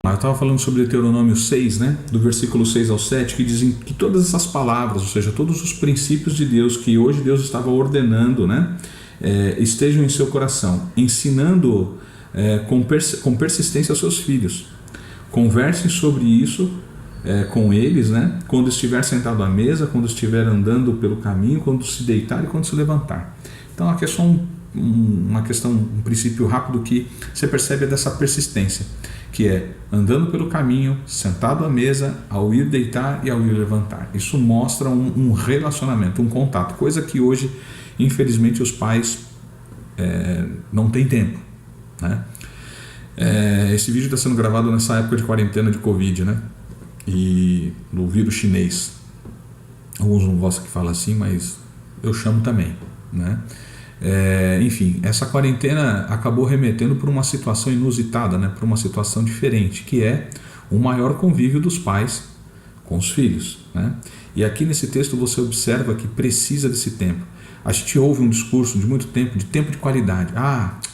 Eu estava falando sobre Deuteronômio 6, né? Do versículo 6 ao 7, que dizem que todas essas palavras, ou seja, todos os princípios de Deus que hoje Deus estava ordenando, né? Estejam em seu coração, ensinando com persistência aos seus filhos. Conversem sobre isso com eles, né? Quando estiver sentado à mesa, quando estiver andando pelo caminho, quando se deitar e quando se levantar. Então aqui é só um princípio rápido que você percebe dessa persistência, que é andando pelo caminho, sentado à mesa, ao ir deitar e ao ir levantar. Isso mostra um relacionamento, um contato, coisa que hoje, infelizmente, os pais não têm tempo, né? Esse vídeo está sendo gravado nessa época de quarentena de Covid, né? E do vírus chinês. Alguns não gostam que fala assim, mas eu chamo também, né? Enfim, essa quarentena acabou remetendo para uma situação inusitada, né? Para uma situação diferente, que é o maior convívio dos pais com os filhos, né? E aqui nesse texto você observa que precisa desse tempo. A gente ouve um discurso de muito tempo, de tempo de qualidade.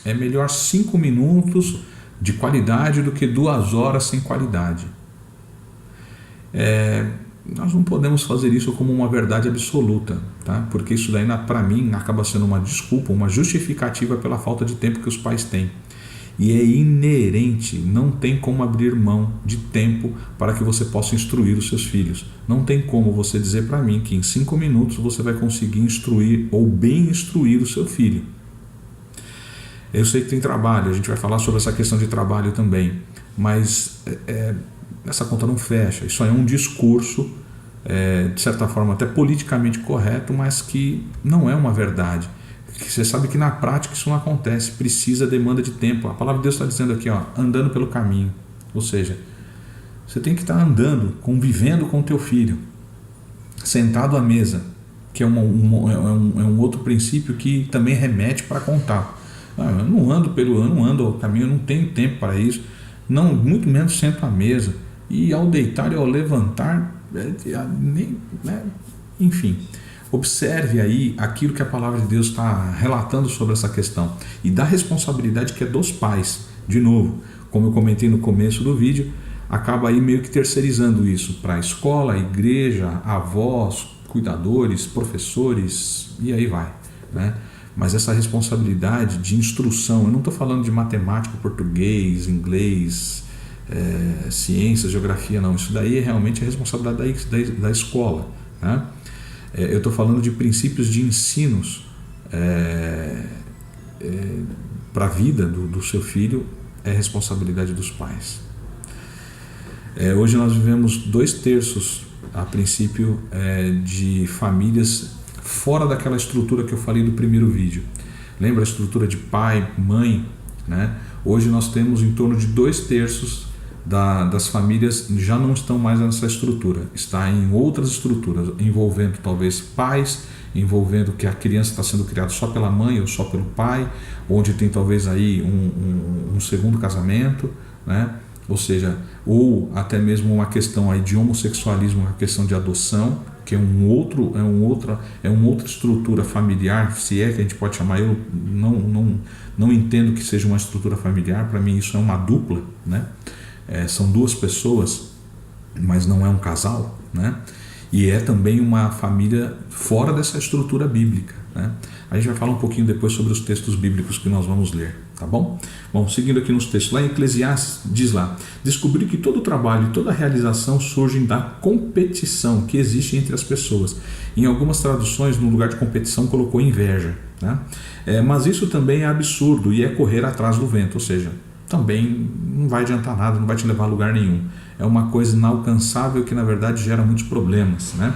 É melhor 5 minutos de qualidade do que 2 horas sem qualidade. Nós não podemos fazer isso como uma verdade absoluta, tá? Porque isso daí, para mim, acaba sendo uma desculpa, uma justificativa pela falta de tempo que os pais têm. E é inerente, não tem como abrir mão de tempo para que você possa instruir os seus filhos. Não tem como você dizer para mim que em 5 minutos você vai conseguir instruir ou bem instruir o seu filho. Eu sei que tem trabalho, a gente vai falar sobre essa questão de trabalho também, mas essa conta não fecha. Isso aí é um discurso, de certa forma até politicamente correto, mas que não é uma verdade. Você sabe que na prática isso não acontece, demanda de tempo. A palavra de Deus está dizendo aqui, andando pelo caminho. Ou seja, você tem que estar andando, convivendo com o teu filho, sentado à mesa, que é um outro princípio que também remete para contar. Eu não ando ao caminho, eu não tenho tempo para isso, não, muito menos sento à mesa. E ao deitar e ao levantar, enfim, observe aí aquilo que a palavra de Deus está relatando sobre essa questão e da responsabilidade que é dos pais. De novo, como eu comentei no começo do vídeo, acaba aí meio que terceirizando isso para a escola, a igreja, avós, cuidadores, professores e aí vai, né? Mas essa responsabilidade de instrução, eu não estou falando de matemática, português, inglês, ciências, geografia, não. Isso daí é realmente a responsabilidade da escola, né? Eu estou falando de princípios de ensinos para a vida do seu filho, é responsabilidade dos pais. Hoje nós vivemos 2/3, a princípio, de famílias fora daquela estrutura que eu falei do primeiro vídeo. Lembra a estrutura de pai, mãe, né? Hoje nós temos em torno de 2/3 das famílias já não estão mais nessa estrutura, está em outras estruturas, envolvendo talvez pais, envolvendo que a criança está sendo criada só pela mãe ou só pelo pai, onde tem talvez aí um segundo casamento, né? Ou seja, ou até mesmo uma questão aí de homossexualismo, uma questão de adoção, que é uma outra estrutura familiar, se é que a gente pode chamar. Eu não entendo que seja uma estrutura familiar, para mim isso é uma dupla, né? São 2 pessoas, mas não é um casal, né? E é também uma família fora dessa estrutura bíblica, né? A gente vai falar um pouquinho depois sobre os textos bíblicos que nós vamos ler, tá bom? Bom, seguindo aqui nos textos, lá em Eclesiastes diz lá: descobri que todo trabalho e toda realização surgem da competição que existe entre as pessoas. Em algumas traduções, no lugar de competição, colocou inveja, né? Mas isso também é absurdo e é correr atrás do vento, ou seja, também não vai adiantar nada, não vai te levar a lugar nenhum. É uma coisa inalcançável que na verdade gera muitos problemas, né?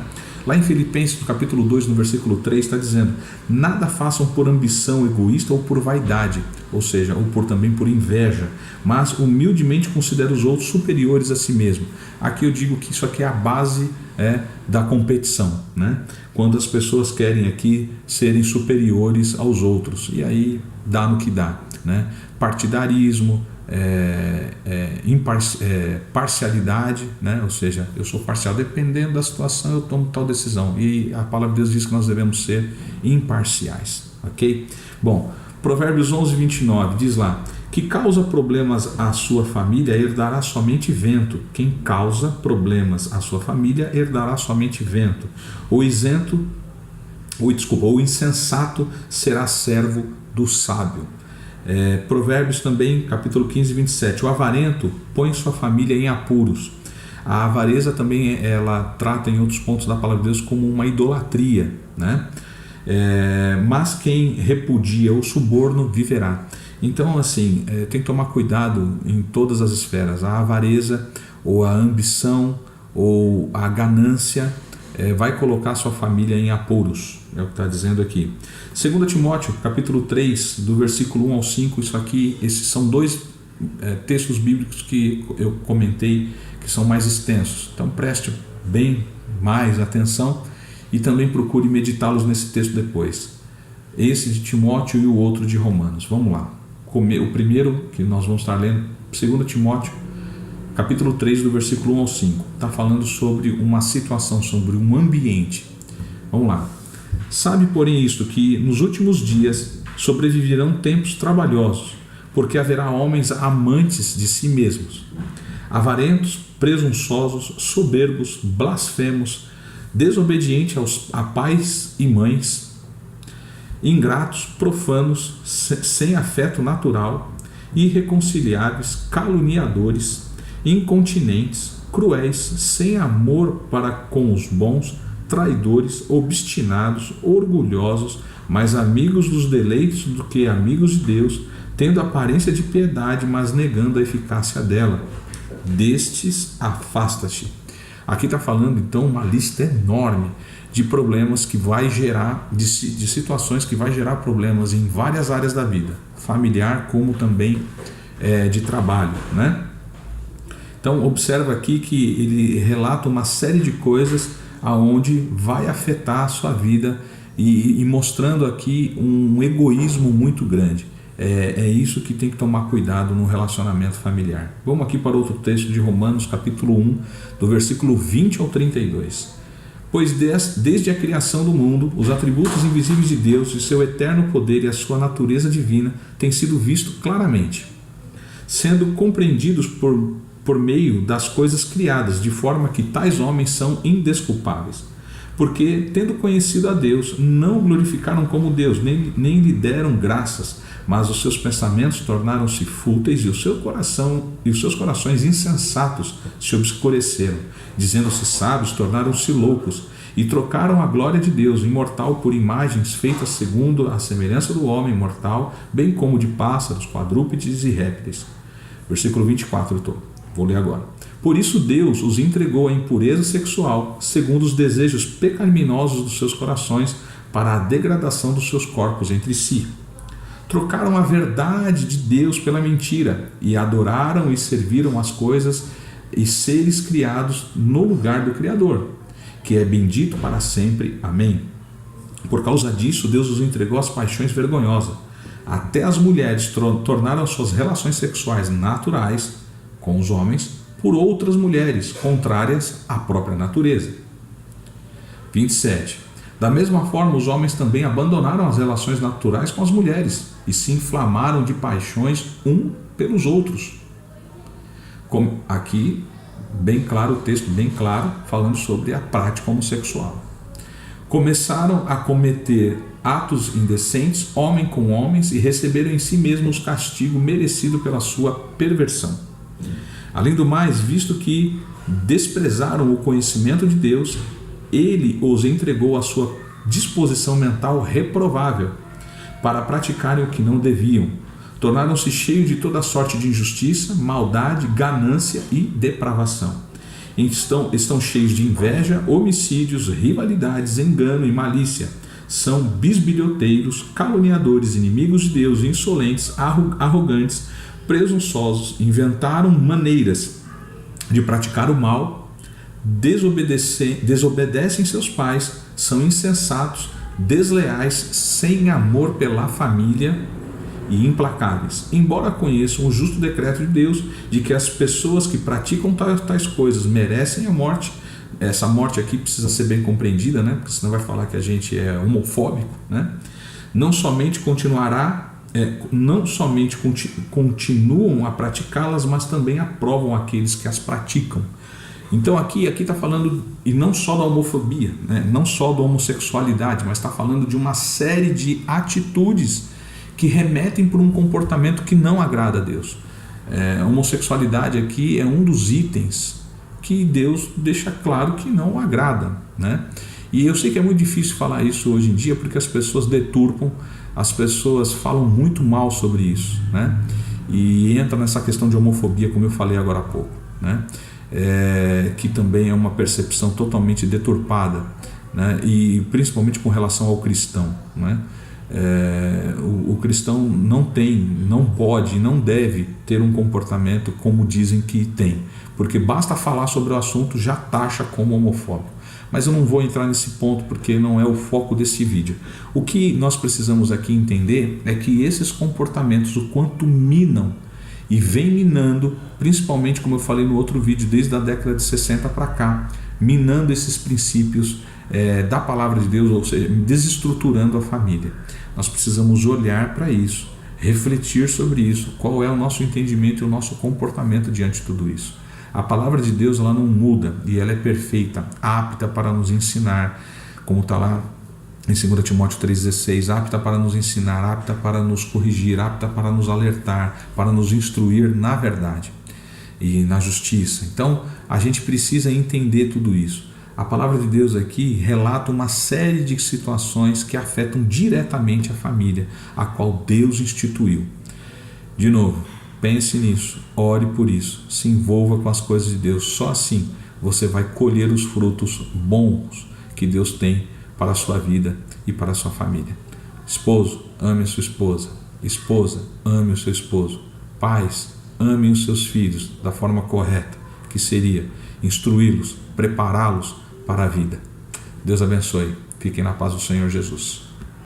Lá em Filipenses, no capítulo 2, no versículo 3, está dizendo: nada façam por ambição egoísta ou por vaidade, ou seja, ou também por inveja, mas humildemente considere os outros superiores a si mesmo. Aqui eu digo que isso aqui é a base da competição, né? Quando as pessoas querem aqui serem superiores aos outros, e aí dá no que dá, né? Partidarismo, parcialidade, né? Ou seja, eu sou parcial, dependendo da situação eu tomo tal decisão, e a palavra de Deus diz que nós devemos ser imparciais, ok? Bom, Provérbios 11:29 diz lá: Que causa problemas à sua família herdará somente vento. Quem causa problemas à sua família herdará somente vento. O insensato será servo do sábio. Provérbios também, capítulo 15, 27. O avarento põe sua família em apuros. A avareza também ela trata em outros pontos da palavra de Deus como uma idolatria, né? Mas quem repudia o suborno viverá. Então, assim, tem que tomar cuidado em todas as esferas. A avareza, ou a ambição, ou a ganância vai colocar sua família em apuros. É o que está dizendo aqui. 2 Timóteo, capítulo 3, do versículo 1 ao 5. Esses são dois textos bíblicos que eu comentei, que são mais extensos. Então, preste bem mais atenção e também procure meditá-los nesse texto depois. Esse de Timóteo e o outro de Romanos. Vamos lá. O primeiro que nós vamos estar lendo, 2 Timóteo, capítulo 3, do versículo 1 ao 5. Está falando sobre uma situação, sobre um ambiente. Vamos lá. Sabe, porém, isto, que nos últimos dias sobreviverão tempos trabalhosos, porque haverá homens amantes de si mesmos, avarentos, presunçosos, soberbos, blasfemos, desobedientes a pais e mães, ingratos, profanos, sem afeto natural, irreconciliáveis, caluniadores, incontinentes, cruéis, sem amor para com os bons, traidores, obstinados, orgulhosos, mais amigos dos deleites do que amigos de Deus, tendo aparência de piedade, mas negando a eficácia dela. Destes afasta-te. Aqui está falando então uma lista enorme de problemas que vai gerar, de situações que vai gerar problemas em várias áreas da vida, familiar como também de trabalho, né? Então observa aqui que ele relata uma série de coisas aonde vai afetar a sua vida e mostrando aqui um egoísmo muito grande. É isso que tem que tomar cuidado no relacionamento familiar. Vamos aqui para outro texto de Romanos, capítulo 1, do versículo 20 ao 32. Pois desde a criação do mundo, os atributos invisíveis de Deus, e seu eterno poder e a sua natureza divina têm sido vistos claramente, sendo compreendidos por meio das coisas criadas, de forma que tais homens são indesculpáveis. Porque, tendo conhecido a Deus, não o glorificaram como Deus, nem lhe deram graças, mas os seus pensamentos tornaram-se fúteis e os seus corações insensatos se obscureceram. Dizendo-se sábios, tornaram-se loucos e trocaram a glória de Deus, imortal, por imagens feitas segundo a semelhança do homem mortal, bem como de pássaros, quadrúpedes e répteis. Versículo 24, vou ler agora. Por isso Deus os entregou à impureza sexual, segundo os desejos pecaminosos dos seus corações, para a degradação dos seus corpos entre si. Trocaram a verdade de Deus pela mentira e adoraram e serviram as coisas e seres criados no lugar do Criador, que é bendito para sempre. Amém. Por causa disso, Deus os entregou às paixões vergonhosas. Até as mulheres tornaram suas relações sexuais naturais com os homens por outras mulheres, contrárias à própria natureza. 27. Da mesma forma, os homens também abandonaram as relações naturais com as mulheres e se inflamaram de paixões pelos outros. Como aqui, bem claro, o texto bem claro, falando sobre a prática homossexual. Começaram a cometer atos indecentes, homem com homens, e receberam em si mesmos o castigo merecido pela sua perversão. Além do mais, visto que desprezaram o conhecimento de Deus, ele os entregou à sua disposição mental reprovável para praticarem o que não deviam. Tornaram-se cheios de toda sorte de injustiça, maldade, ganância e depravação. Estão cheios de inveja, homicídios, rivalidades, engano e malícia. São bisbilhoteiros, caluniadores, inimigos de Deus, insolentes, arrogantes, presunçosos, inventaram maneiras de praticar o mal, desobedecem seus pais, são insensatos, desleais, sem amor pela família e implacáveis. Embora conheçam o justo decreto de Deus de que as pessoas que praticam tais coisas merecem a morte, essa morte aqui precisa ser bem compreendida, né? Porque senão vai falar que a gente é homofóbico, né? Não somente continuará não somente continuam a praticá-las, mas também aprovam aqueles que as praticam. Então aqui está falando, e não só da homofobia, né? Não só da homossexualidade, mas está falando de uma série de atitudes que remetem para um comportamento que não agrada a Deus. A homossexualidade aqui é um dos itens que Deus deixa claro que não o agrada, né? E eu sei que é muito difícil falar isso hoje em dia, porque as pessoas deturpam, as pessoas falam muito mal sobre isso, né? E entra nessa questão de homofobia, como eu falei agora há pouco, né? Que também é uma percepção totalmente deturpada, né? E principalmente com relação ao cristão, né? O cristão não pode, não deve ter um comportamento como dizem que tem, porque basta falar sobre o assunto já taxa como homofóbico. Mas eu não vou entrar nesse ponto porque não é o foco desse vídeo. O que nós precisamos aqui entender é que esses comportamentos, o quanto minam e vem minando, principalmente como eu falei no outro vídeo, desde a década de 60 para cá, minando esses princípios da palavra de Deus, ou seja, desestruturando a família. Nós precisamos olhar para isso, refletir sobre isso, qual é o nosso entendimento e o nosso comportamento diante de tudo isso. A palavra de Deus, ela não muda e ela é perfeita, apta para nos ensinar, como está lá em 2 Timóteo 3,16, apta para nos ensinar, apta para nos corrigir, apta para nos alertar, para nos instruir na verdade e na justiça. Então a gente precisa entender tudo isso. A palavra de Deus aqui relata uma série de situações que afetam diretamente a família, a qual Deus instituiu. De novo, pense nisso, ore por isso, se envolva com as coisas de Deus. Só assim você vai colher os frutos bons que Deus tem para a sua vida e para a sua família. Esposo, ame a sua esposa. Esposa, ame o seu esposo. Pais, amem os seus filhos da forma correta, que seria instruí-los, prepará-los para a vida. Deus abençoe. Fiquem na paz do Senhor Jesus.